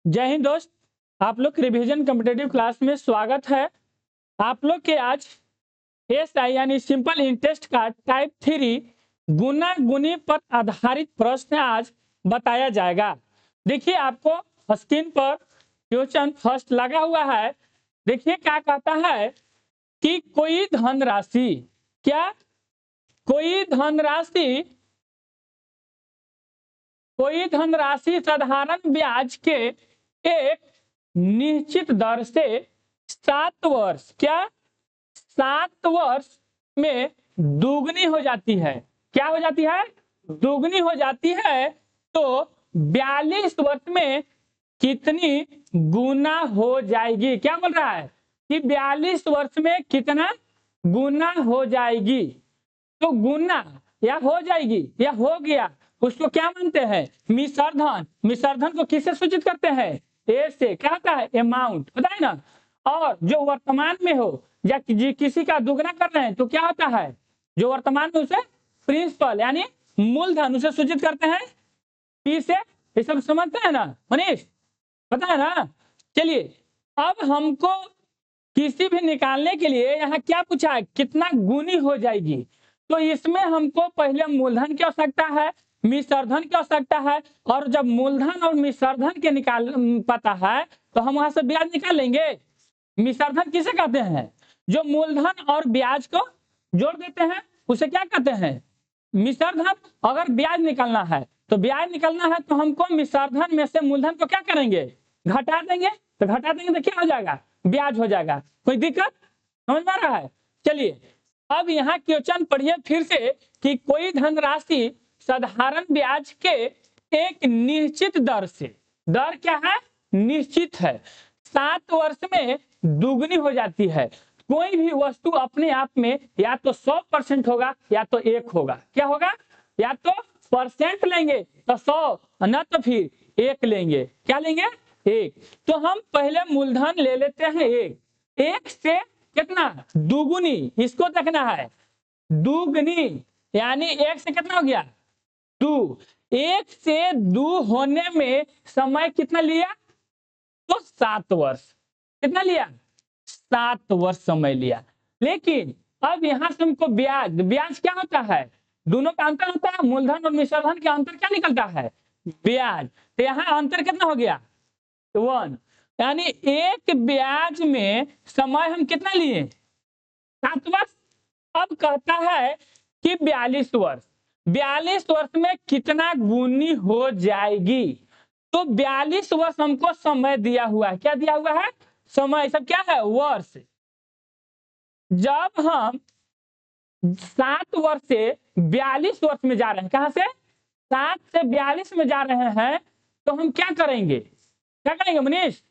जय हिंद दोस्त। आप लोग रिवीजन कॉम्पिटेटिव क्लास में स्वागत है। आप लोग के आज एसआई यानी सिंपल इंटरेस्ट का टाइप 3 गुना गुनी पर आधारित प्रश्न आज बताया जाएगा। देखिए आपको स्क्रीन पर क्वेश्चन फर्स्ट लगा हुआ है। देखिए क्या कहता है कि कोई धनराशि साधारण ब्याज के एक निश्चित दर से 7 वर्ष में दुगनी हो जाती है। क्या हो जाती है? दुगनी हो जाती है। तो 42 वर्ष में कितनी गुना हो जाएगी? क्या बोल रहा है कि 42 वर्ष में कितना गुना हो जाएगी? तो गुना या हो जाएगी या हो गया, उसको क्या मानते हैं? मिश्रधन। मिश्रधन को किससे सूचित करते हैं? ए से। क्या होता है? अमाउंट, पता है ना। और जो वर्तमान में हो या किसी का दुगना कर रहे हैं तो क्या होता है? जो वर्तमान में उसे प्रिंसिपल यानी मूलधन उसे सूचित करते हैं पी से। ये सब समझते हैं ना मनीष? पता है ना। चलिए अब हमको किसी भी निकालने के लिए यहाँ क्या पूछा है? कितना गुनी हो जाएगी। तो इसमें हमको पहले मूलधन की आवश्यकता है, मिश्रधन की आवश्यकता है। और जब मूलधन और मिश्रधन के निकाल पता है तो हम वहां से ब्याज निकाल लेंगे। मिश्रधन किसे कहते हैं? जो मूलधन और ब्याज को जोड़ देते हैं उसे क्या कहते हैं? मिश्रधन। अगर ब्याज निकालना है तो हमको मिश्रधन में से मूलधन को क्या करेंगे? घटा देंगे। तो घटा देंगे तो क्या हो जाएगा? ब्याज हो जाएगा। कोई दिक्कत समझ में आ रहा है? चलिए अब यहाँ क्वेश्चन पढ़िए फिर से कि कोई धनराशि साधारण ब्याज के एक निश्चित दर से, दर क्या है? निश्चित है, 7 वर्ष में दुगनी हो जाती है। कोई भी वस्तु अपने आप में या तो 100% होगा या तो 1 होगा। क्या होगा? या तो परसेंट लेंगे तो 100, न तो फिर 1 लेंगे। क्या लेंगे? 1। तो हम पहले मूलधन ले लेते हैं 1 से कितना? दुगुनी। इसको देखना है दुगनी, यानी 1 से कितना हो गया? 2। 1 से 2 होने में समय कितना लिया? तो 7 वर्ष। कितना लिया? 7 वर्ष समय लिया। लेकिन अब यहां से हमको ब्याज क्या होता है? दोनों का अंतर होता है। मूलधन और मिश्रधन के अंतर क्या निकलता है? ब्याज। तो यहाँ अंतर कितना हो गया? 1। यानी एक ब्याज में समय हम कितना लिए? 7 वर्ष। अब कहता है कि 42 वर्ष, 42 वर्ष में कितना गुनी हो जाएगी? तो 42 वर्ष हमको समय दिया हुआ है। क्या दिया हुआ है? समय। सब क्या है? वर्ष। जब हम 7 वर्ष से 42 वर्ष में जा रहे हैं, कहां से? 7 से 42 में जा रहे हैं, तो हम क्या करेंगे? क्या करेंगे मनीष?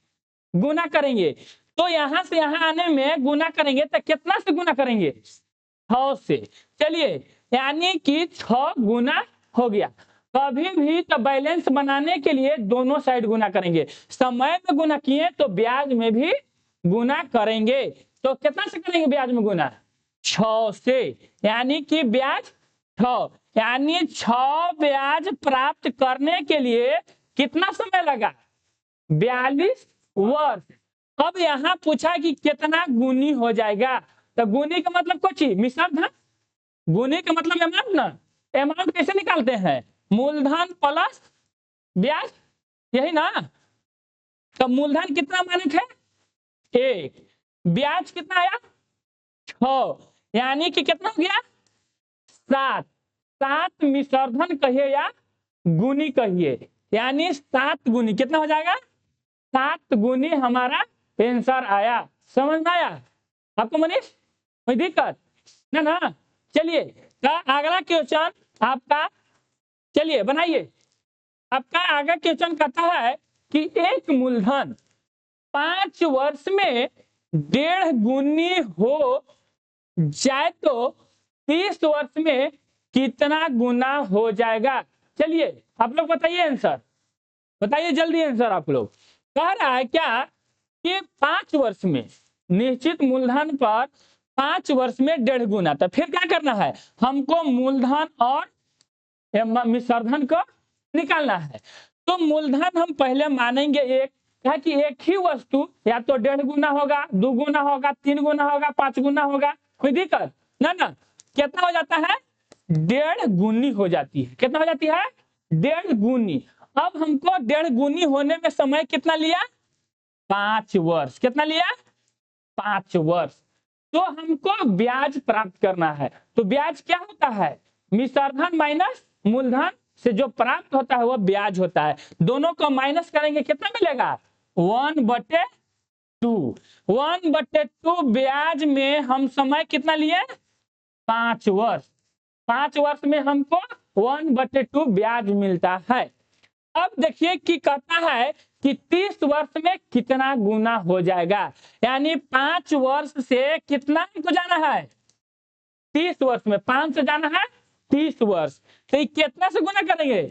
गुना करेंगे। तो यहां से यहां आने में गुना करेंगे तो कितना से गुना करेंगे? 6 से। चलिए यानी कि 6 गुना हो गया। कभी भी तो बैलेंस बनाने के लिए दोनों साइड गुना करेंगे। समय में गुना किए तो ब्याज में भी गुना करेंगे। तो कितना से करेंगे ब्याज में गुना? 6 से। यानी कि ब्याज 6, यानी 6 ब्याज प्राप्त करने के लिए कितना समय लगा? 42 वर्ष। अब यहाँ पूछा कि कितना गुनी हो जाएगा। तो गुनी का मतलब कुछ ही मिश्रधन, गुनी का मतलब अमाउंट ना। अमाउंट कैसे निकालते हैं? मूलधन प्लस ब्याज, यही ना। तो मूलधन कितना मानक है? 1। ब्याज कितना आया? 6, यानी कि कितना हो गया? 7। 7 मिश्रधन कहिए या गुनी कहिए, यानी 7 गुनी कितना हो जाएगा? 7 गुनी हमारा आंसर आया। समझ में आया आपको मनीष? कोई दिक्कत ना ना। चलिए अगला क्वेश्चन आपका, चलिए बनाइए। आपका आगे क्वेश्चन कहता है कि एक मूलधन 5 वर्ष में 1.5 गुनी हो जाए तो 30 वर्ष में कितना गुना हो जाएगा? चलिए आप लोग बताइए आंसर, बताइए जल्दी आंसर। आप लोग कह रहा है क्या कि 5 वर्ष में निश्चित मूलधन पर 5 वर्ष में 1.5 गुना। तो फिर क्या करना है? हमको मूलधन और मिश्रधन को निकालना है। तो मूलधन हम पहले मानेंगे 1, है कि एक ही वस्तु या तो 1.5 गुना होगा, 2 गुना होगा, 3 गुना होगा, 5 गुना होगा, कोई दिक्कत ना। कितना हो जाता है? 1.5 गुनी हो जाती है। कितना हो जाती है? 1.5 गुनी। अब हमको 1.5 गुनी होने में समय कितना लिया? 5 वर्ष। कितना लिया? 5 वर्ष। तो हमको ब्याज प्राप्त करना है। तो ब्याज क्या होता है? मिश्रधन माइनस मूलधन से जो प्राप्त होता है वो ब्याज होता है। दोनों को माइनस करेंगे कितना मिलेगा? 1/2। 1/2 ब्याज में हम समय कितना लिए? 5 वर्ष। 5 वर्ष में हमको 1/2 ब्याज मिलता है। अब देखिए कि कहता है कि 30 वर्ष में कितना गुना हो जाएगा, यानी 5 वर्ष से कितना को जाना है? 30 वर्ष में 5 से जाना है 30 वर्ष। तो ये कितना से गुना करेंगे?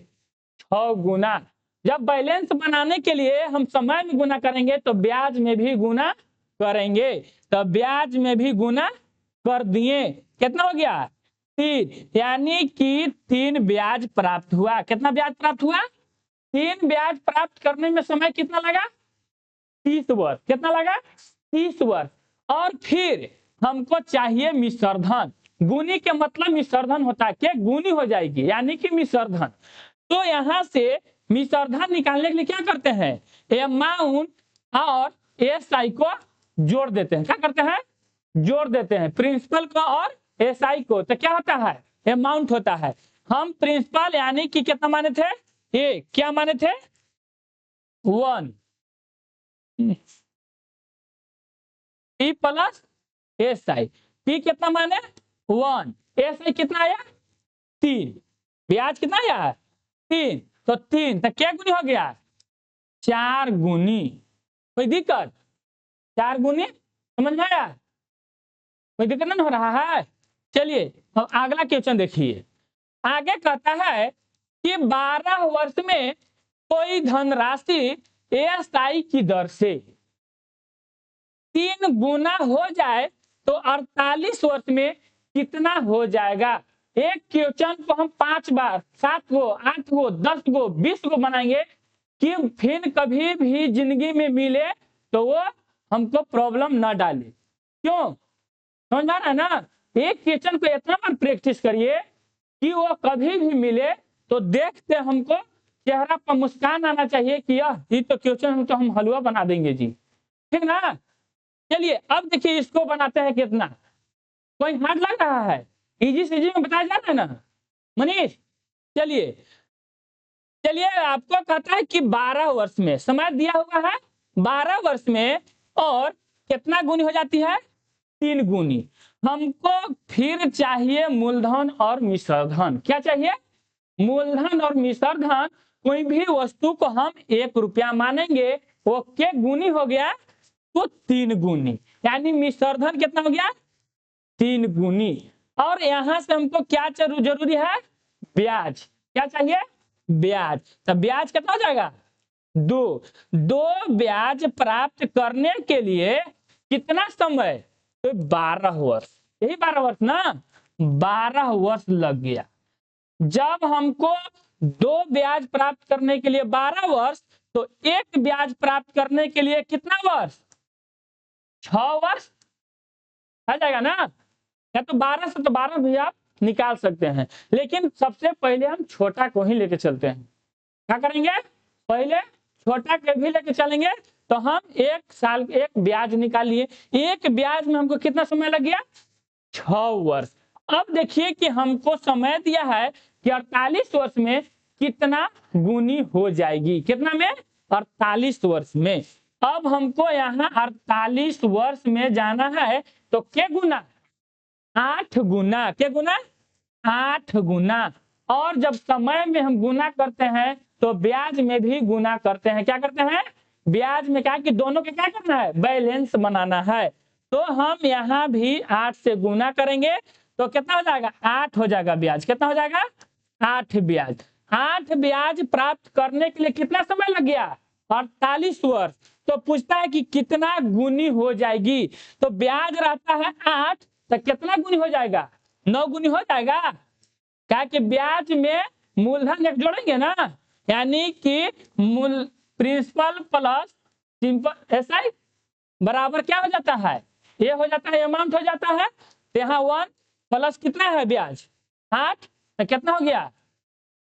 6 गुना। जब बैलेंस बनाने के लिए हम समय में गुना करेंगे तो ब्याज में भी गुना करेंगे। तो ब्याज में भी गुना कर दिए। कितना हो गया? 3, यानी कि 3 ब्याज प्राप्त हुआ। कितना ब्याज प्राप्त हुआ? 3 ब्याज प्राप्त करने में समय कितना लगा? 30 वर्ष। कितना लगा? 30 वर्ष। और फिर हमको चाहिए मिश्रधन। गुनी के मतलब मिश्रधन होता है कि गुनी हो जाएगी, यानी कि मिश्रधन। तो यहां से मिश्रधन निकालने के लिए क्या करते हैं? अमाउंट और एसआई को जोड़ देते हैं। क्या करते हैं? जोड़ देते हैं प्रिंसिपल को और एसआई को। तो क्या होता है? अमाउंट होता है। हम प्रिंसिपल यानी कि कितना माने थे? ए क्या माने थे? 1 पी प्लस एसआई। पी कितना माने? 1। एसआई कितना आया? 3। ब्याज कितना आया? 3। तो 3 तो क्या गुनी हो गया? 4 गुनी। कोई दिक्कत? 4 गुनी समझ में आया? कोई दिक्कत नहीं हो रहा है? चलिए अब अगला क्वेश्चन देखिए। आगे कहता है कि 12 वर्ष में कोई धनराशि एसआई की दर से 3 गुना हो जाए तो 48 वर्ष में कितना हो जाएगा? एक क्वेश्चन को हम 5 बार, 7 गो, 8 गो, 10 गो, 20 गो बनाएंगे कि फिर कभी भी जिंदगी में मिले तो वो हमको प्रॉब्लम ना डाले। क्यों? समझ आ रहा है ना? एक क्वेश्चन को इतना बार प्रैक्टिस करिए कि वो कभी भी मिले तो देखते हमको चेहरा पर मुस्कान आना चाहिए कि ये तो क्वेश्चन तो हम हलवा बना देंगे जी। ठीक ना? चलिए अब देखिए इसको बनाते हैं कितना। कोई हार्ड लग रहा है? इजी से इजी में बताया जा रहा है ना मनीष? चलिए चलिए आपको कहता है कि 12 वर्ष में समय दिया हुआ है। 12 वर्ष में और कितना गुनी हो जाती है? 3 गुनी। हमको फिर चाहिए मूलधन और मिश्रधन। क्या चाहिए? मूलधन और मिश्रधन। कोई भी वस्तु को हम 1 रुपया मानेंगे, वो क्या गुनी हो गया? तो 3 गुनी, यानी मिश्रधन कितना हो गया? 3 गुनी। और यहां से हमको क्या जरूरी है? ब्याज। क्या चाहिए? ब्याज। तो ब्याज कितना हो जाएगा? 2 ब्याज प्राप्त करने के लिए कितना समय? तो 12 वर्ष। यही 12 वर्ष ना? 12 वर्ष लग गया। जब हमको 2 ब्याज प्राप्त करने के लिए 12 वर्ष, तो 1 ब्याज प्राप्त करने के लिए कितना वर्ष? 6 वर्ष आ जाएगा ना? या तो 12 से तो 12 भी आप निकाल सकते हैं, लेकिन सबसे पहले हम छोटा को ही लेके चलते हैं। क्या करेंगे? पहले छोटा के भी लेके चलेंगे। तो हम 1 साल 1 ब्याज निकाल लिए। 1 ब्याज में हमको कितना समय लग गया? 6 वर्ष। अब देखिए कि हमको समय दिया है कि 48 वर्ष में कितना गुनी हो जाएगी। कितना में? 48 वर्ष में। अब हमको यहाँ 48 वर्ष में जाना है तो क्या गुना? 8 गुना। क्या गुना? 8 गुना। और जब समय में हम गुना करते हैं तो ब्याज में भी गुना करते हैं। क्या करते हैं? ब्याज में क्या कि दोनों के क्या करना है? बैलेंस बनाना है। तो हम यहाँ भी 8 से गुना करेंगे तो कितना हो जाएगा? 8 हो जाएगा ब्याज। कितना हो जाएगा? 8 ब्याज। 8 ब्याज प्राप्त करने के लिए कितना समय लग गया? 48 वर्ष। तो पूछता है कि कितना गुनी हो जाएगी। तो ब्याज रहता है 8, तो कितना गुनी हो जाएगा? 9 गुनी हो जाएगा। क्या कि ब्याज में मूलधन एक जोड़ेंगे ना, यानी कि मूल प्रिंसिपल प्लस सिंपल SI बराबर क्या हो जाता है, ये हो जाता है अमाउंट हो जाता है, तो यहाँ 1 प्लस कितना है ब्याज 8, तो कितना हो गया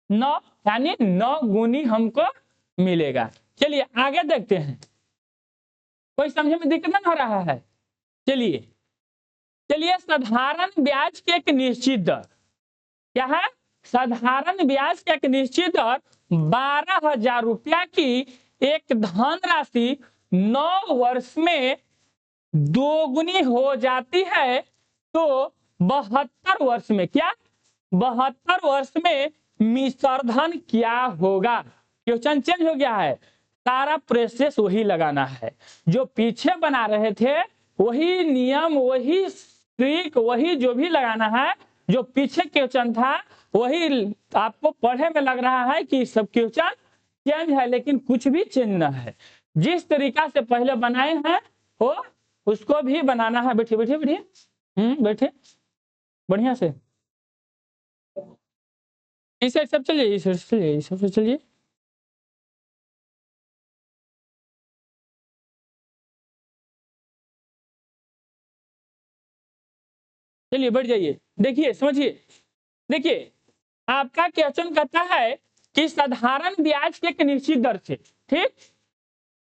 9, यानी 9 गुनी हमको मिलेगा। चलिए आगे देखते हैं, कोई समझे में दिक्कत नहीं हो रहा है। चलिए चलिए साधारण ब्याज के एक निश्चित दर क्या है, साधारण ब्याज के एक निश्चित दर 12,000 रुपया की एक धनराशि 9 वर्ष में दोगुनी हो जाती है तो 72 वर्ष में क्या, 72 वर्ष में मिश्रधन क्या होगा। क्वेश्चन चेंज हो गया है, सारा प्रोसेस वही लगाना है जो पीछे बना रहे थे, वही नियम वही ट्रिक वही जो भी लगाना है, जो पीछे क्वेश्चन था वही आपको पढ़े में लग रहा है कि सब क्वेश्चन चेंज है, लेकिन कुछ भी चेंज न है। जिस तरीका से पहले बनाए हैं वो उसको भी बनाना है। बैठिए बैठिए बैठिए बैठिए बढ़िया से, इसे सब चलिए, इसे चलिए, इसे चलिए। चलिए बैठ जाइए, देखिए समझिए, देखिए आपका क्वेश्चन कहता है कि साधारण ब्याज के एक निश्चित दर से, ठीक,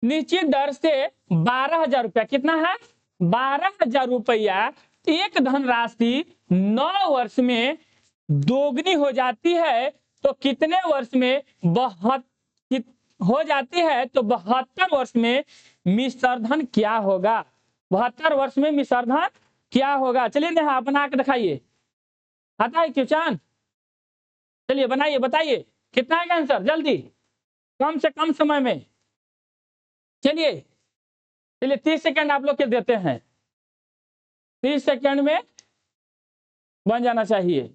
निश्चित दर से 12,000 रुपया, कितना है 12,000 रुपया एक धनराशि 9 वर्ष में दोगुनी हो जाती है तो कितने वर्ष में हो जाती है, तो 72 वर्ष में मिश्रधन क्या होगा, 72 वर्ष में मिश्रधन क्या होगा। चलिए नेहा बना के दिखाइए, आता है क्वेश्चन, चलिए बनाइए बताइए कितना है आंसर, जल्दी कम से कम समय में। चलिए चलिए 30 सेकंड आप लोग के देते हैं, 30 सेकंड में बन जाना चाहिए।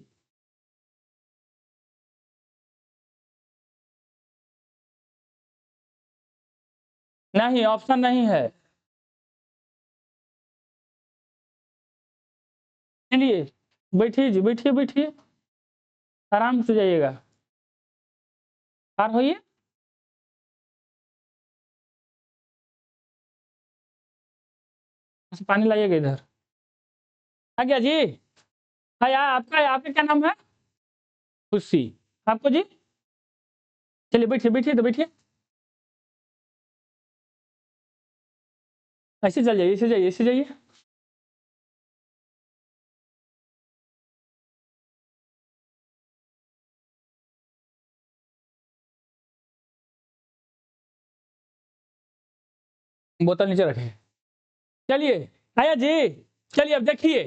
नहीं ऑप्शन नहीं है। चलिए बैठिए जी, बैठिए बैठिए आराम से जाइएगा, पार होइए। पानी लाइएगा इधर, आ गया जी। हाँ आपका आपका क्या नाम है, खुशी, आपको जी। चलिए बैठिए बैठिए तो बैठिए, ऐसे चल जाइए, ऐसे जाइए, ऐसे जाइए। बोतल नीचे रखें। चलिए आया जी, चलिए अब देखिए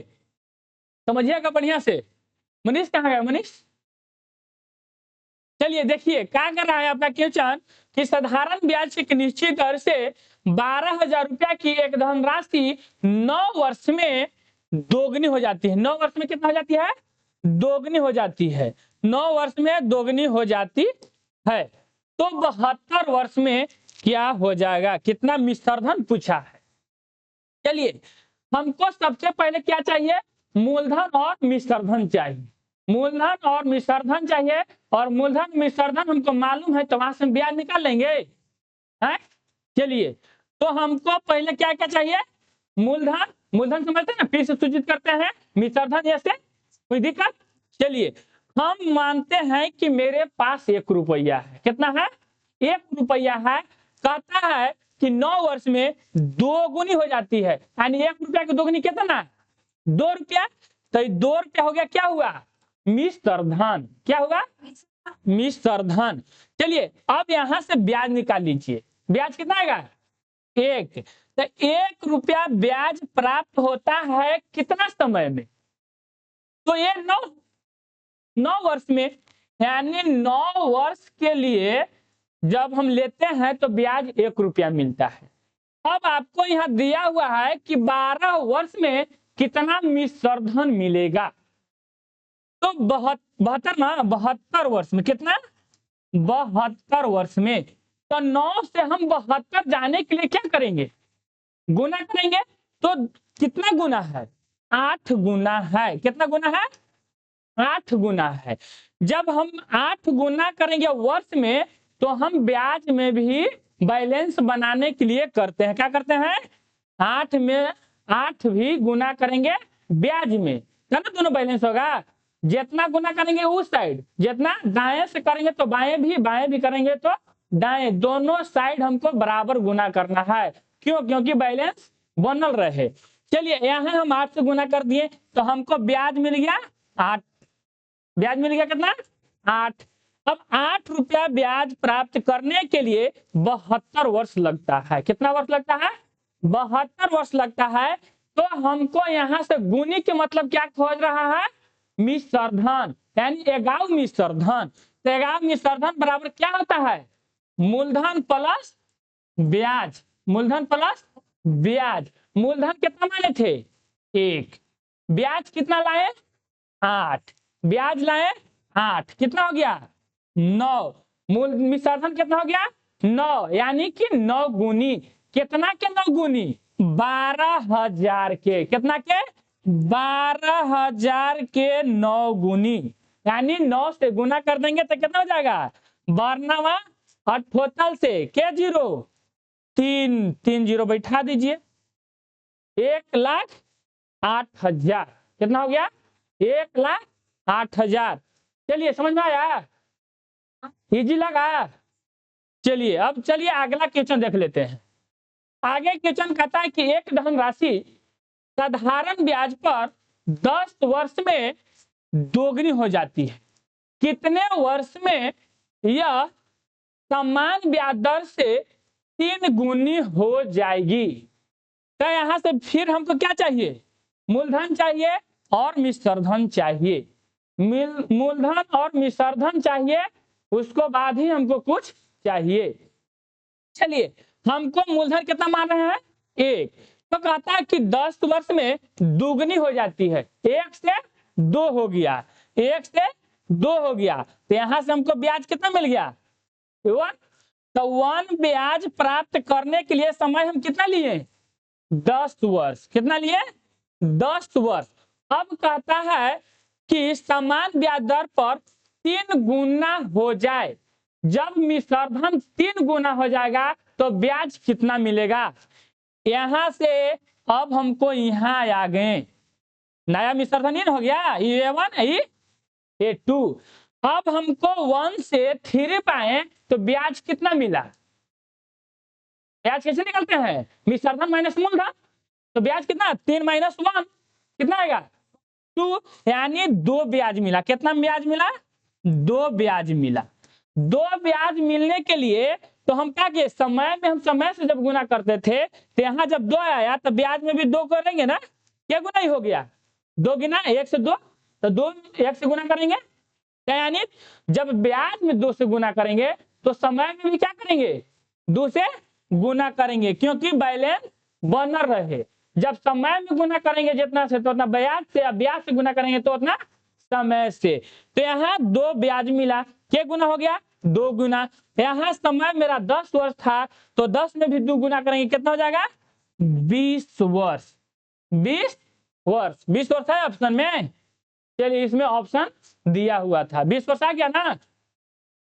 समझिएगा बढ़िया से। मनीष कहाँ गया मनीष, चलिए देखिए क्या कर रहा है आपका क्वेश्चन कि साधारण ब्याज की निश्चित दर से 12,000 रुपया की एक धनराशि 9 वर्ष में दोगुनी हो जाती है। 9 वर्ष में कितना हो जाती है, दोगुनी हो जाती है, 9 वर्ष में दोगुनी हो जाती है तो 72 वर्ष में क्या हो जाएगा, कितना मिश्रधन पूछा है। चलिए हमको सबसे पहले क्या चाहिए, मूलधन और मिश्रधन चाहिए, मूलधन और मिश्रधन चाहिए, और मूलधन मिश्रधन हमको मालूम है तो वहां से ब्याज निकाल लेंगे हैं। चलिए तो हमको पहले क्या क्या चाहिए, मूलधन, मूलधन समझते हैं ना, फिर से सूचित करते हैं, मिश्रधन ऐसे कोई दिक्कत। चलिए हम मानते हैं कि मेरे पास 1 रुपया है, कितना है 1 रुपया है, कहता है कि 9 वर्ष में दोगुनी हो जाती है, यानी 1 रुपया की दोगुनी कितना 2 रुपया, तो 2 रुपया हो गया, क्या हुआ मिश्रधन, क्या हुआ मिश्रधन। चलिए अब यहां से ब्याज निकाल लीजिए, ब्याज कितना आएगा 1, तो 1 रुपया ब्याज प्राप्त होता है कितना समय में, तो ये 9 वर्ष में, यानी 9 वर्ष के लिए जब हम लेते हैं तो ब्याज 1 रुपया मिलता है। अब आपको यहाँ दिया हुआ है कि 12 वर्ष में कितना मिश्रधन मिलेगा, तो 72 वर्ष में कितना 72 वर्ष में, तो 9 से हम 72 जाने के लिए क्या करेंगे, गुना करेंगे, तो कितना गुना है 8 गुना है, कितना गुना है 8 गुना है। जब हम 8 गुना करेंगे वर्ष में तो हम ब्याज में भी बैलेंस बनाने के लिए करते हैं। क्या करते हैं? 8 में 8 भी गुना करेंगे ब्याज में, है ना, दोनों बैलेंस होगा। जितना गुना करेंगे उस साइड, जितना दाएं से करेंगे तो बाएं भी करेंगे तो दाएं, दोनों साइड हमको बराबर गुना करना है। क्यों? क्योंकि बैलेंस बनल रहे। चलिए यहाँ हम 8 से गुना कर दिए तो हमको ब्याज मिल गया 8। ब्याज मिल गया कितना? 8। अब 8 रुपया ब्याज प्राप्त करने के लिए 72 वर्ष लगता है। कितना वर्ष लगता है? 72 वर्ष लगता है। तो हमको यहाँ से गुनी के मतलब क्या खोज रहा है? मिश्र धन, यानी एगाव मिश्र धन। तो एगाव मिश्र धन बराबर क्या होता है? मूलधन प्लस ब्याज। मूलधन प्लस ब्याज। मूलधन कितना माने थे? 1। ब्याज कितना लाए? 8। ब्याज लाए 8, कितना हो गया? 9। मूल मिश्रधन कितना हो गया? 9, यानी कि 9 गुनी। कितना के 9 गुनी? 12,000 के। कितना के? 12,000 के 9 गुनी, यानी 9 से गुना कर देंगे तो कितना हो जाएगा? 12वां अठोतल से के जीरो 3 जीरो बैठा दीजिए, 1,08,000। कितना हो गया? 1,08,000। चलिए समझ में आया? इजी लगा? चलिए अब चलिए अगला क्वेश्चन देख लेते हैं। आगे क्वेश्चन कहता है कि एक धनराशि साधारण ब्याज पर 10 वर्ष में दोगुनी हो जाती है। कितने वर्ष में यह समान ब्याज दर से 3 गुनी हो जाएगी? तो यहां से फिर हमको क्या चाहिए? मूलधन चाहिए और मिश्रधन चाहिए। मूलधन और मिश्रधन चाहिए, उसको बाद ही हमको कुछ चाहिए। चलिए हमको मूलधन कितना मान रहे हैं? 1। तो कहता है कि 10 वर्ष में दुगनी हो जाती है। 1 से 2 हो गया, 1 से 2 हो गया। तो यहां से हमको ब्याज कितना मिल गया? 1। तो 1 ब्याज प्राप्त करने के लिए समय हम कितना लिए? 10 वर्ष। कितना लिए? 10 वर्ष। अब कहता है कि समान ब्याज दर पर 3 गुना हो जाए। जब मिश्रधन 3 गुना हो जाएगा तो ब्याज कितना मिलेगा? यहां से अब हमको यहाँ आ गए, नया मिश्रधन हो गया E1 E2। अब हमको 1 से 3 पाए तो ब्याज कितना मिला? ब्याज कैसे निकलते हैं? मिश्रधन माइनस मूलधन। तो ब्याज कितना? 3 माइनस 1 कितना आएगा? 2, यानी 2 ब्याज मिला। कितना ब्याज मिला? 2 ब्याज मिला। 2 ब्याज मिलने के लिए तो हम क्या किए? समय में हम समय से जब गुना करते थे तो यहाँ जब 2 आया तो ब्याज में भी 2 करेंगे ना। क्या गुना ही हो गया? 2 गुना 1 से 2, तो 2 1 से गुना करेंगे। यानी जब ब्याज में 2 से गुना करेंगे तो समय में भी क्या करेंगे? 2 से गुना करेंगे, क्योंकि बैलेंस बनर रहे। जब समय में गुना करेंगे जितना से तो उतना ब्याज से, ब्याज से गुना करेंगे तो उतना समय से। तो यहाँ 2 ब्याज मिला। क्या गुना हो गया? 2 गुना। यहाँ समय मेरा 10 वर्ष था तो 10 में भी 2 गुना करेंगे, कितना हो जाएगा? 20 वर्ष। 20 वर्ष। 20 वर्ष है ऑप्शन में। चलिए इसमें ऑप्शन दिया हुआ था, 20 वर्ष आ गया ना।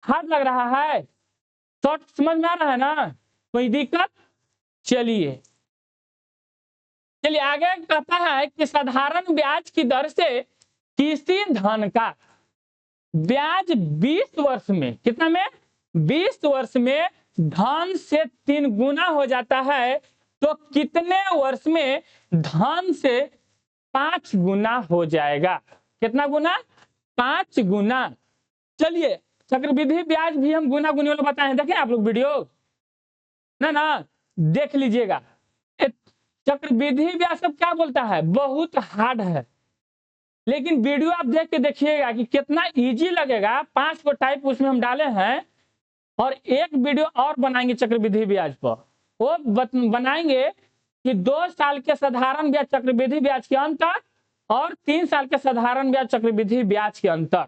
हार्ड लग रहा है? शॉर्ट समझ में आ रहा है ना? कोई दिक्कत? चलिए आगे कहता है कि साधारण ब्याज की दर से किसी धन का ब्याज 20 वर्ष में, कितना में? 20 वर्ष में धन से 3 गुना हो जाता है तो कितने वर्ष में धन से 5 गुना हो जाएगा? कितना गुना? 5 गुना। चलिए चक्रवृद्धि ब्याज भी हम गुना गुनी वाला बताए, देखें आप लोग वीडियो ना देख लीजिएगा। चक्रवृद्धि ब्याज सब क्या बोलता है? बहुत हार्ड है, लेकिन वीडियो आप देख के देखिएगा कि कितना इजी लगेगा। 5 को टाइप उसमें हम डाले हैं और एक वीडियो और बनाएंगे चक्रवृद्धि ब्याज पर। वो बनाएंगे कि 2 साल के साधारण ब्याज चक्रवृद्धि ब्याज के अंतर और 3 साल के साधारण ब्याज चक्रवृद्धि ब्याज के अंतर,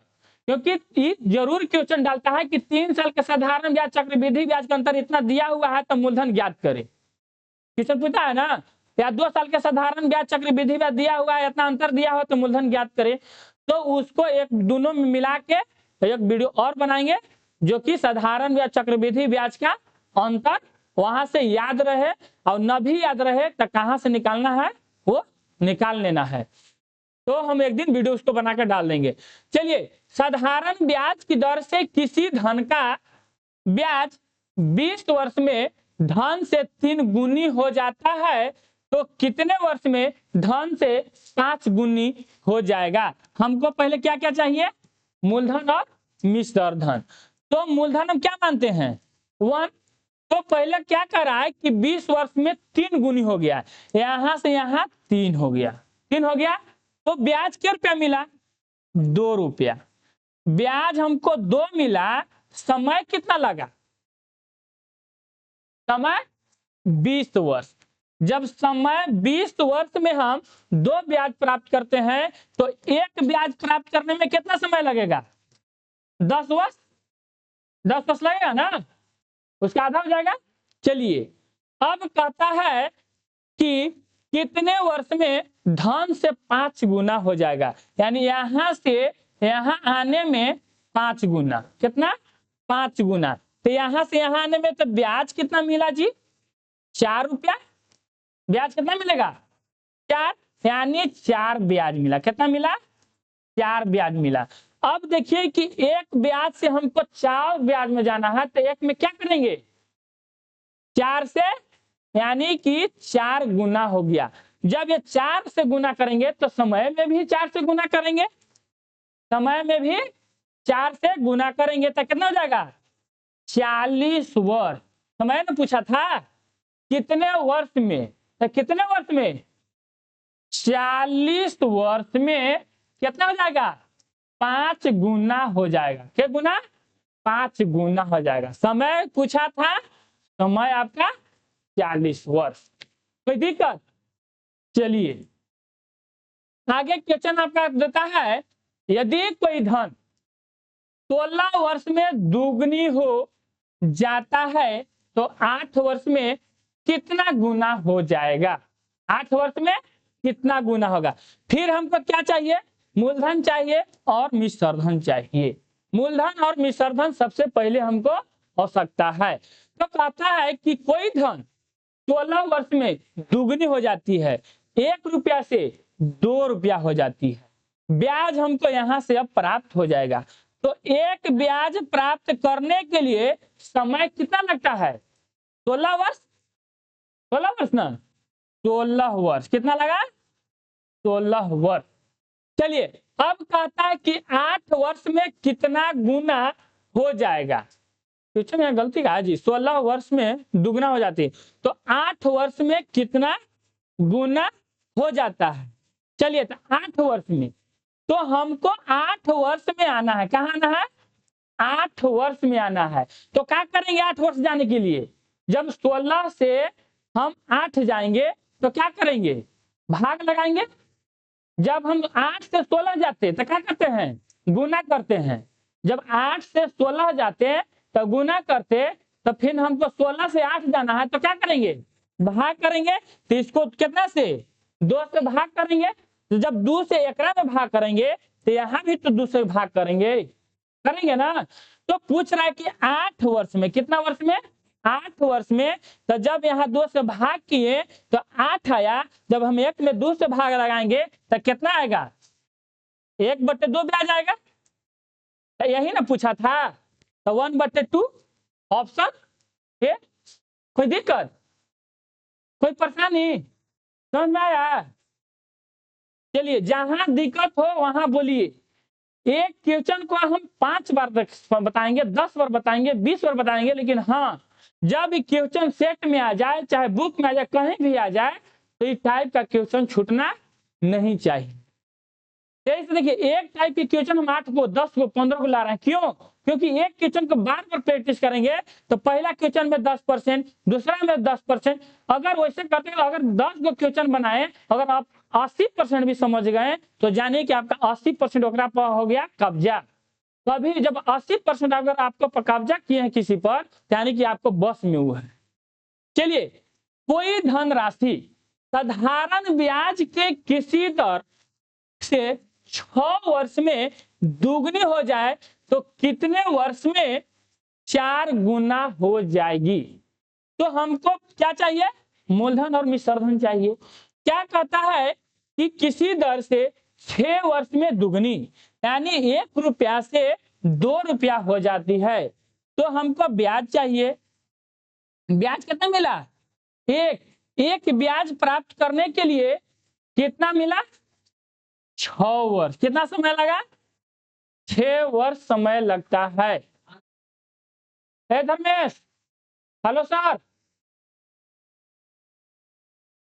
क्योंकि जरूर क्वेश्चन डालता है कि 3 साल के साधारण ब्याज चक्रवृद्धि ब्याज का अंतर इतना दिया हुआ है तो मूलधन ज्ञात करे। क्वेश्चन पूछता है ना, या 2 साल के साधारण ब्याज चक्रवृद्धि ब्याज दिया हुआ है, इतना अंतर दिया हो तो मूलधन ज्ञात करे। तो उसको एक दोनों में मिला के एक वीडियो और बनाएंगे जो कि साधारण ब्याज चक्रवृद्धि ब्याज का अंतर वहां से याद रहे और न भी याद रहे तो कहां से निकालना है वो निकाल लेना है। तो हम एक दिन वीडियो उसको बनाकर डाल देंगे। चलिए, साधारण ब्याज की दर से किसी धन का ब्याज 20 वर्ष में धन से 3 गुनी हो जाता है तो कितने वर्ष में धन से 5 गुनी हो जाएगा। हमको पहले क्या क्या चाहिए, मूलधन और मिश्र धन। तो मूलधन हम क्या मानते हैं 1। तो पहले क्या कर रहा है कि 20 वर्ष में 3 गुनी हो गया, यहां से यहां 3 हो गया, 3 हो गया। तो ब्याज क्या रुपया मिला 2 रुपया। ब्याज हमको 2 मिला, समय कितना लगा, समय 20 वर्ष। जब समय 20 वर्ष में हम 2 ब्याज प्राप्त करते हैं तो एक ब्याज प्राप्त करने में कितना समय लगेगा 10 वर्ष, 10 वर्ष लगेगा ना, उसका आधा हो जाएगा। चलिए, अब कहता है कि कितने वर्ष में धन से 5 गुना हो जाएगा, यानी यहां से यहां आने में 5 गुना, कितना 5 गुना। तो यहां से यहां आने में तो ब्याज कितना मिला जी 4 रुपया, ब्याज कितना मिलेगा 4, यानी 4 ब्याज मिला। कितना मिला 4 ब्याज मिला। अब देखिए कि एक ब्याज से हमको 4 ब्याज में जाना है तो एक में क्या करेंगे 4 से, यानी कि 4 गुना हो गया। जब ये 4 से गुना करेंगे तो समय में भी 4 से गुना करेंगे, समय में भी 4 से गुना करेंगे तो कितना हो जाएगा 40 वर्ष। समय ने पूछा था कितने वर्ष में, तो कितने वर्ष में 40 वर्ष में कितना हो जाएगा 5 गुना हो जाएगा। क्या गुना 5 गुना हो जाएगा। समय पूछा था, समय आपका 40 वर्ष। कोई दिक्कत। चलिए आगे क्वेश्चन आपका देता है, यदि कोई धन 16 वर्ष में दुगनी हो जाता है तो 8 वर्ष में कितना गुना हो जाएगा, 8 वर्ष में कितना गुना होगा। फिर हमको क्या चाहिए, मूलधन चाहिए और मिश्रधन चाहिए। मूलधन और मिश्रधन सबसे पहले हमको आवश्यकता है। तो कहता है कि कोई धन 16 वर्ष में दुगनी हो जाती है, 1 रुपया से 2 रुपया हो जाती है। ब्याज हमको यहां से अब प्राप्त हो जाएगा। तो एक ब्याज प्राप्त करने के लिए समय कितना लगता है 16 वर्ष, 16 वर्ष ना, 16 वर्ष। कितना लगा 16 वर्ष। चलिए अब कहता है कि 8 वर्ष में कितना गुना हो जाएगा। क्वेश्चन में गलती कहा जी, 16 वर्ष में दुगना हो जाती है तो 8 वर्ष में कितना गुना हो जाता है। चलिए तो 8 वर्ष में, तो हमको 8 वर्ष में आना है। कहाँ आना है 8 वर्ष में आना है। तो क्या करेंगे 8 वर्ष जाने के लिए, जब 16 से हम 8 जाएंगे तो क्या करेंगे भाग लगाएंगे। जब हम 8 से 16 जाते हैं तो क्या करते हैं गुना करते हैं। जब 8 से 16 जाते हैं तो गुना करते, तो फिर हमको 16 से 8 जाना है तो क्या करेंगे भाग करेंगे। तो इसको कितना से 2 से भाग करेंगे। तो जब 2 से एकरा में भाग करेंगे तो यहाँ भी तो 2 से भाग करेंगे, करेंगे ना। तो पूछ रहा है कि 8 वर्ष में, कितना वर्ष में 8 वर्ष में। तो जब यहाँ 2 से भाग किए तो 8 आया, जब हम 1 में 2 से भाग लगाएंगे तो कितना आएगा 1/2 ब्याज आएगा। तो यही ना पूछा था, तो 1/2 ऑप्शन ए। कोई दिक्कत, कोई परेशानी, समझ में आया। चलिए जहां दिक्कत हो वहां बोलिए। एक क्वेश्चन को हम 5 बार बताएंगे, 10 बार बताएंगे, 20 बार बताएंगे, लेकिन हाँ जब क्वेश्चन सेट में आ जाए, चाहे बुक में आ जाए, कहीं भी आ जाए, तो इस टाइप का क्वेश्चन छूटना नहीं चाहिए। देखिए एक टाइप के क्वेश्चन हम 8 को 10 को 15 को ला रहे हैं। क्यों, क्योंकि एक क्वेश्चन को बार बार प्रैक्टिस करेंगे तो पहला क्वेश्चन में 10%, दूसरा में 10%, अगर वैसे करते हैं अगर 10 को क्वेश्चन बनाए, अगर आप 80% भी समझ गए तो जानिए कि आपका 80% ओकरा पर हो गया कब्जा। कभी जब 80% अगर आपको कब्जा किए हैं किसी पर, यानी कि आपको बस में हुआ है। चलिए कोई धनराशि साधारण ब्याज के किसी दर से 6 वर्ष में दुगनी हो जाए तो कितने वर्ष में 4 गुना हो जाएगी। तो हमको क्या चाहिए, मूलधन और मिश्र धन चाहिए। क्या कहता है कि किसी दर से 6 वर्ष में दुगनी, यानी 1 रुपया से 2 रुपया हो जाती है, तो हमको ब्याज चाहिए। ब्याज कितना मिला, एक ब्याज प्राप्त करने के लिए कितना मिला, 6 वर्ष। कितना समय लगा, 6 वर्ष समय लगता है। धर्मेश, हेलो सर,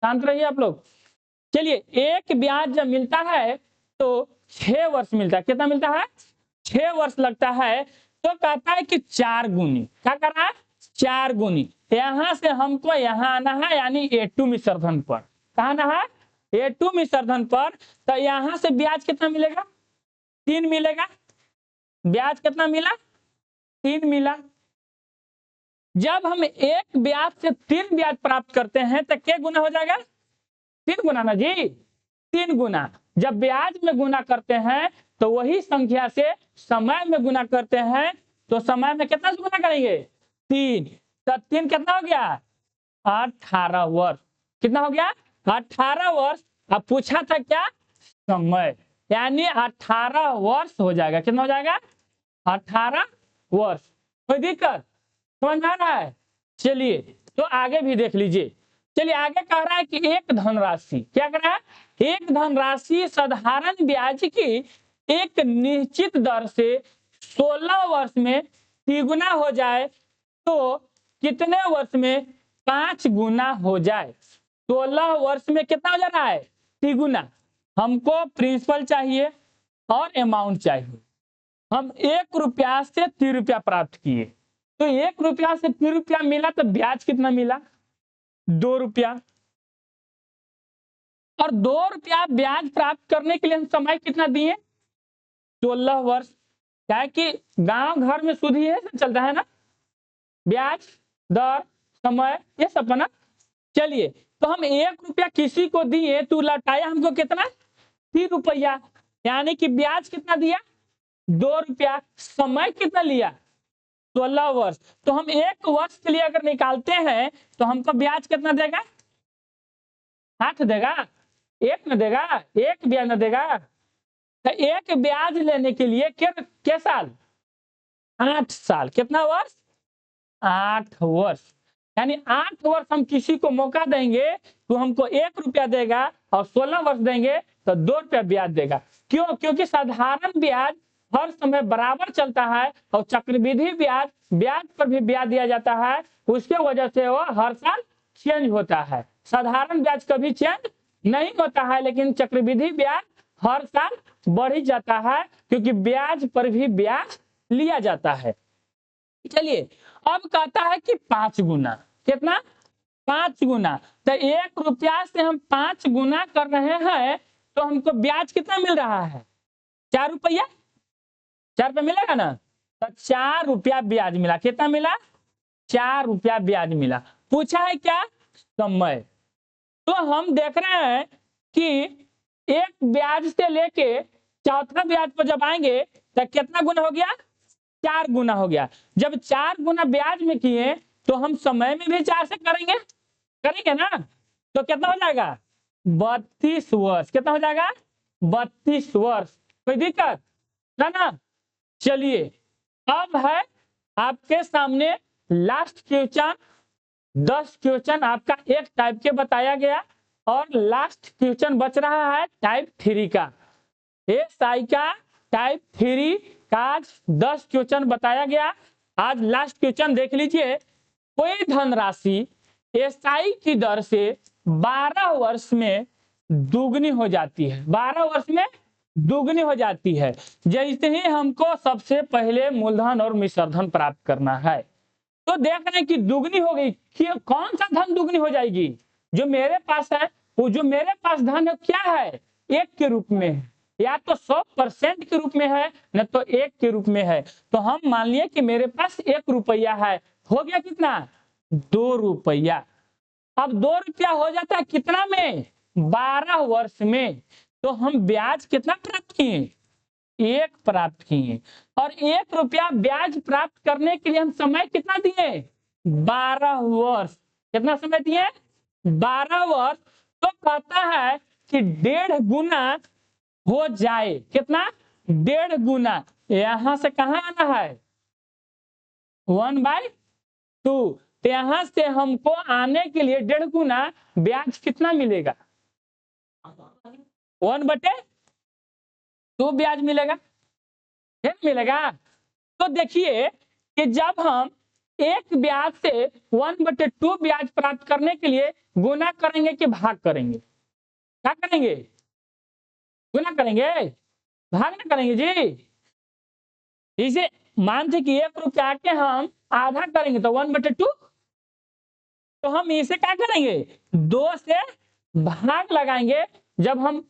शांत रहिए आप लोग। चलिए, एक ब्याज जब मिलता है तो 6 वर्ष मिलता है। कितना मिलता है, 6 वर्ष लगता है। तो कहता है कि 4 गुनी, क्या करना है, 4 गुनी। यहां से हमको यहाँ आना है, यानी A2 मिश्र धन पर। कहा आना है, A2 मिश्र धन पर। तो यहां से ब्याज कितना मिलेगा, 3 मिलेगा। ब्याज कितना मिला, 3 मिला। जब हम एक ब्याज से 3 ब्याज प्राप्त करते हैं तो क्या गुना हो जाएगा, 3 गुना ना जी, 3 गुना। जब ब्याज में गुना करते हैं तो वही संख्या से समय में गुना करते हैं, तो समय में कितना से गुना करेंगे, 3। तो 3 कितना हो गया, 18 वर्ष। कितना हो गया, 18 वर्ष। अब पूछा था क्या, समय, यानी 18 वर्ष हो जाएगा। कितना हो जाएगा, 18 वर्ष। कोई दिक्कत, समझ आ रहा है। चलिए, तो आगे भी देख लीजिए। चलिए, आगे कह रहा है कि एक धनराशि, क्या कह रहा है, एक धनराशि साधारण ब्याज की एक निश्चित दर से 16 वर्ष में तिगुना हो जाए तो कितने वर्ष में 5 गुना हो जाए। 16 वर्ष में कितना हो जा रहा है, तिगुना। हमको प्रिंसिपल चाहिए और अमाउंट चाहिए। हम 1 रुपया से 3 रुपया प्राप्त किए, तो 1 रुपया से 3 रुपया मिला, तो ब्याज कितना मिला, 2 रुपया। और 2 रुपया ब्याज प्राप्त करने के लिए हम समय कितना दिए, 16 वर्ष। क्या है कि गांव घर में शुद्ध ही चलता है ना, ब्याज दर समय ये सब ना। चलिए, तो हम 1 रुपया किसी को दिए तो लौटाया हमको कितना, 3 रुपया, यानी कि ब्याज कितना दिया, 2 रुपया। समय कितना लिया, 16 वर्ष। तो हम 1 वर्ष के लिए अगर निकालते हैं तो हमको ब्याज कितना देगा, 8 देगा, 1 न देगा, 1 ब्याज न देगा। तो 1 ब्याज लेने के लिए क्या साल, 8 साल। कितना वर्ष, 8 वर्ष। यानी 8 वर्ष हम किसी को मौका देंगे तो हमको 1 रुपया देगा, और 16 वर्ष देंगे तो 2 रुपया ब्याज देगा। क्यों, क्योंकि साधारण ब्याज हर समय बराबर चलता है, और चक्रवृद्धि ब्याज, ब्याज पर भी ब्याज दिया जाता है, उसके वजह से वो हर साल चेंज होता है। साधारण ब्याज कभी चेंज नहीं होता है, लेकिन चक्रवृद्धि ब्याज हर साल बढ़ ही जाता है, क्योंकि ब्याज पर भी ब्याज लिया जाता है। चलिए, अब कहता है कि 5 गुना। कितना, 5 गुना। तो 1 रुपया से हम 5 गुना कर रहे हैं, तो हमको ब्याज कितना मिल रहा है, 4 रुपया। 4 रुपया मिलेगा ना, तो 4 रुपया ब्याज मिला। कितना मिला, 4 रुपया ब्याज मिला। पूछा है क्या, समय। तो हम देख रहे हैं कि एक ब्याज से लेके चौथा ब्याज पर जब आएंगे तो कितना गुना हो गया, 4 गुना हो गया। जब 4 गुना ब्याज में किए तो हम समय में भी 4 से करेंगे ना, तो कितना हो जाएगा, 32 वर्ष। कितना हो जाएगा, 32 वर्ष। कोई दिक्कत है ना। चलिए, अब है आपके सामने लास्ट क्वेश्चन। 10 क्वेश्चन आपका एक टाइप के बताया गया, और लास्ट क्वेश्चन बच रहा है टाइप 3 का। SI का टाइप 3 का 10 क्वेश्चन बताया गया। आज लास्ट क्वेश्चन देख लीजिए। कोई धनराशि SI की दर से 12 वर्ष में दुगनी हो जाती है, 12 वर्ष में दुगनी हो जाती है। जैसे ही हमको सबसे पहले मूलधन और मिश्र धन प्राप्त करना है, तो देख रहे हैं कि दुगनी हो गई। कौन सा धन दुगनी हो जाएगी, जो मेरे पास है, वो जो मेरे पास धन है क्या है, 1 के रूप में है, या तो 100% के रूप में है, न तो 1 के रूप में है। तो हम मान लिए कि मेरे पास 1 रुपया है, हो गया कितना, 2 रुपया। अब 2 रुपया हो जाता है कितना में, 12 वर्ष में। तो हम ब्याज कितना प्राप्त किए, 1 प्राप्त किए। और 1 रुपया ब्याज प्राप्त करने के लिए हम समय कितना दिए, 12 वर्ष। कितना समय दिए? 12 वर्ष। तो कहता है कि 1.5 गुना हो जाए। कितना? 1.5 गुना। यहां से कहां आना है? 1/2। तो यहां से हमको आने के लिए 1.5 गुना ब्याज कितना मिलेगा? 1/2 ब्याज मिलेगा। क्या मिलेगा? तो देखिए कि जब हम एक ब्याज से 1/2 ब्याज प्राप्त करने के लिए गुना करेंगे कि भाग करेंगे? क्या करेंगे? गुना करेंगे, भाग ना करेंगे जी। इसे मानते कि 1 रुपया के हम आधा करेंगे तो 1/2। तो हम इसे क्या करेंगे? 2 से भाग लगाएंगे। जब हम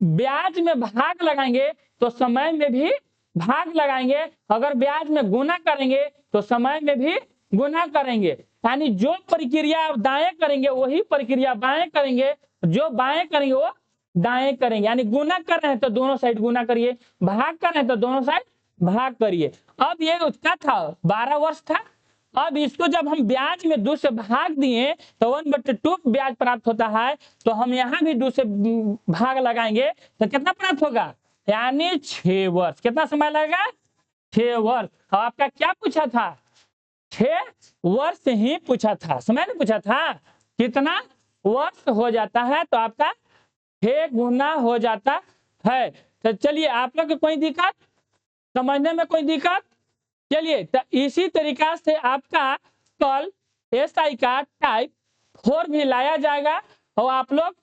ब्याज में भाग लगाएंगे तो समय में भी भाग लगाएंगे। अगर ब्याज में गुना करेंगे तो समय में भी गुना करेंगे। यानी जो प्रक्रिया आप दाएं करेंगे वही प्रक्रिया बाएं करेंगे, जो बाएं करेंगे वो दाएं करेंगे। यानी गुना कर रहे हैं तो दोनों साइड गुना करिए, भाग कर रहे हैं तो दोनों साइड भाग करिए। अब ये क्या था? 12 वर्ष था। अब इसको जब हम ब्याज में 2 से भाग दिए तो 1/2 ब्याज प्राप्त होता है। तो हम यहाँ भी 2 से भाग लगाएंगे तो कितना प्राप्त होगा? यानी 6 वर्ष। कितना समय लगेगा? 6 वर्ष। आपका क्या पूछा था? 6 वर्ष ही पूछा था, समय नहीं पूछा था। कितना वर्ष हो जाता है? तो आपका 6 गुना हो जाता है। तो चलिए, आप लोग को कोई दिक्कत समझने में? कोई दिक्कत? चलिए, तो इसी तरीका से आपका कल SI का टाइप 4 भी लाया जाएगा। और आप लोग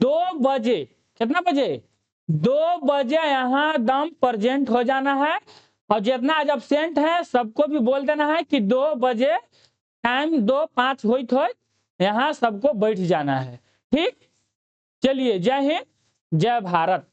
2 बजे, कितना बजे? 2 बजे यहाँ दम प्रेजेंट हो जाना है। और जितना आज एब्सेंट है सबको भी बोल देना है कि 2 बजे टाइम 2:05 होइत हो यहाँ सबको बैठ जाना है। ठीक, चलिए, जय हिंद, जय भारत।